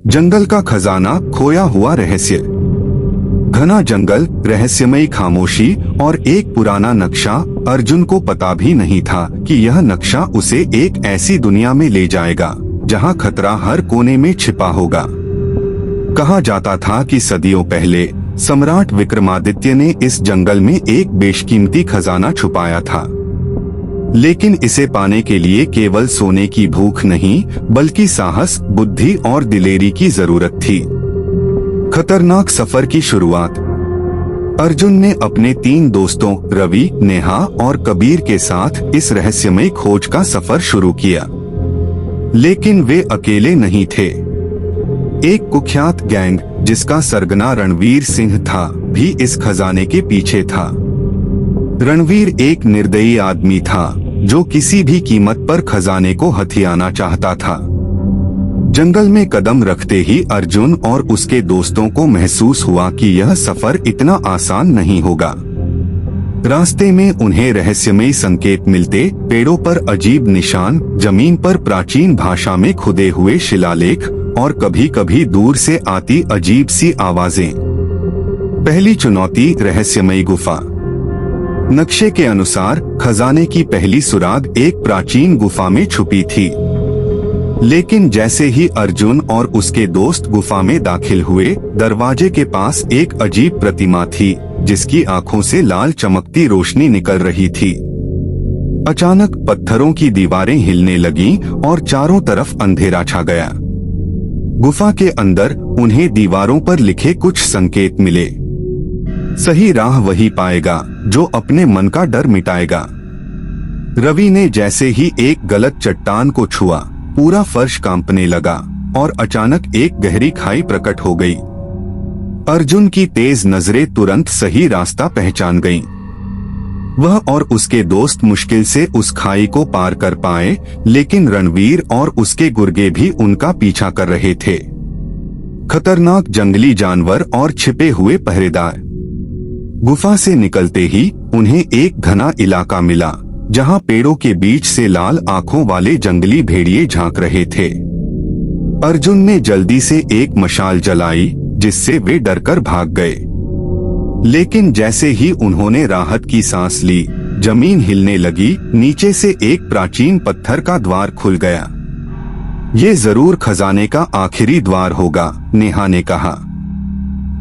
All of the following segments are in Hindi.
जंगल का खजाना, खोया हुआ रहस्य। घना जंगल, रहस्यमयी खामोशी और एक पुराना नक्शा। अर्जुन को पता भी नहीं था कि यह नक्शा उसे एक ऐसी दुनिया में ले जाएगा जहां खतरा हर कोने में छिपा होगा। कहा जाता था कि सदियों पहले सम्राट विक्रमादित्य ने इस जंगल में एक बेशकीमती खजाना छुपाया था, लेकिन इसे पाने के लिए केवल सोने की भूख नहीं बल्कि साहस, बुद्धि और दिलेरी की जरूरत थी। खतरनाक सफर की शुरुआत। अर्जुन ने अपने 3 दोस्तों रवि, नेहा और कबीर के साथ इस रहस्यमय खोज का सफर शुरू किया, लेकिन वे अकेले नहीं थे। एक कुख्यात गैंग जिसका सरगना रणवीर सिंह था भी इस खजाने के पीछे था। रणवीर एक निर्दयी आदमी था जो किसी भी कीमत पर खजाने को हथियाना चाहता था। जंगल में कदम रखते ही अर्जुन और उसके दोस्तों को महसूस हुआ कि यह सफर इतना आसान नहीं होगा। रास्ते में उन्हें रहस्यमयी संकेत मिलते, पेड़ों पर अजीब निशान, जमीन पर प्राचीन भाषा में खुदे हुए शिलालेख और कभी-कभी दूर से आती अजीब सी आवाजें। पहली चुनौती, रहस्यमयी गुफा। नक्शे के अनुसार खजाने की पहली सुराग एक प्राचीन गुफा में छुपी थी, लेकिन जैसे ही अर्जुन और उसके दोस्त गुफा में दाखिल हुए, दरवाजे के पास एक अजीब प्रतिमा थी जिसकी आंखों से लाल चमकती रोशनी निकल रही थी। अचानक पत्थरों की दीवारें हिलने लगीं और चारों तरफ अंधेरा छा गया। गुफा के अंदर उन्हें दीवारों पर लिखे कुछ संकेत मिले। सही राह वही पाएगा जो अपने मन का डर मिटाएगा। रवि ने जैसे ही एक गलत चट्टान को छुआ, पूरा फर्श कांपने लगा और अचानक एक गहरी खाई प्रकट हो गई। अर्जुन की तेज नजरें तुरंत सही रास्ता पहचान गईं। वह और उसके दोस्त मुश्किल से उस खाई को पार कर पाए, लेकिन रणवीर और उसके गुर्गे भी उनका पीछा कर रहे थे। खतरनाक जंगली जानवर और छिपे हुए पहरेदार। गुफा से निकलते ही उन्हें एक घना इलाका मिला जहां पेड़ों के बीच से लाल आंखों वाले जंगली भेड़िए झांक रहे थे। अर्जुन ने जल्दी से एक मशाल जलाई जिससे वे डरकर भाग गए, लेकिन जैसे ही उन्होंने राहत की सांस ली, जमीन हिलने लगी। नीचे से एक प्राचीन पत्थर का द्वार खुल गया। ये जरूर खजाने का आखिरी द्वार होगा, नेहा ने कहा।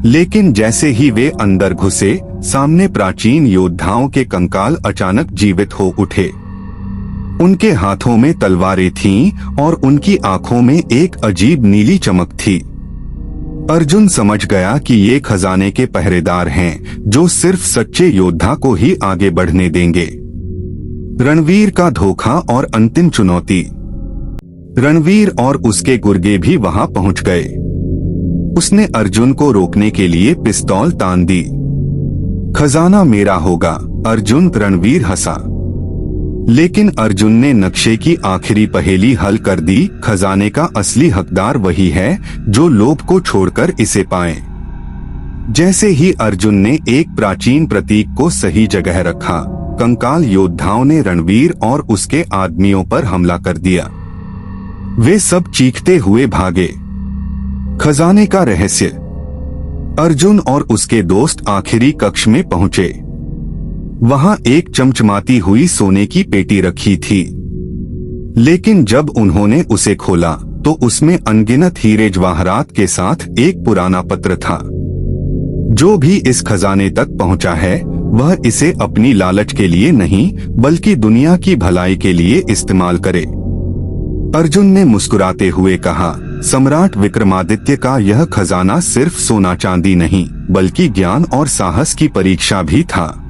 लेकिन जैसे ही वे अंदर घुसे, सामने प्राचीन योद्धाओं के कंकाल अचानक जीवित हो उठे। उनके हाथों में तलवारें थीं और उनकी आंखों में एक अजीब नीली चमक थी। अर्जुन समझ गया कि ये खजाने के पहरेदार हैं जो सिर्फ सच्चे योद्धा को ही आगे बढ़ने देंगे। रणवीर का धोखा और अंतिम चुनौती। रणवीर और उसके गुर्गे भी वहां पहुंच गए। उसने अर्जुन को रोकने के लिए पिस्तौल तान दी। खजाना मेरा होगा, अर्जुन। रणवीर हंसा, लेकिन अर्जुन ने नक्शे की आखिरी पहेली हल कर दी। खजाने का असली हकदार वही है जो लोभ को छोड़कर इसे पाए। जैसे ही अर्जुन ने एक प्राचीन प्रतीक को सही जगह रखा, कंकाल योद्धाओं ने रणवीर और उसके आदमियों पर हमला कर दिया। वे सब चीखते हुए भागे। खजाने का रहस्य। अर्जुन और उसके दोस्त आखिरी कक्ष में पहुंचे। वहां एक चमचमाती हुई सोने की पेटी रखी थी, लेकिन जब उन्होंने उसे खोला तो उसमें अनगिनत हीरे जवाहरात के साथ एक पुराना पत्र था। जो भी इस खजाने तक पहुंचा है वह इसे अपनी लालच के लिए नहीं बल्कि दुनिया की भलाई के लिए इस्तेमाल करे। अर्जुन ने मुस्कुराते हुए कहा, सम्राट विक्रमादित्य का यह खजाना सिर्फ सोना चांदी नहीं बल्कि ज्ञान और साहस की परीक्षा भी था।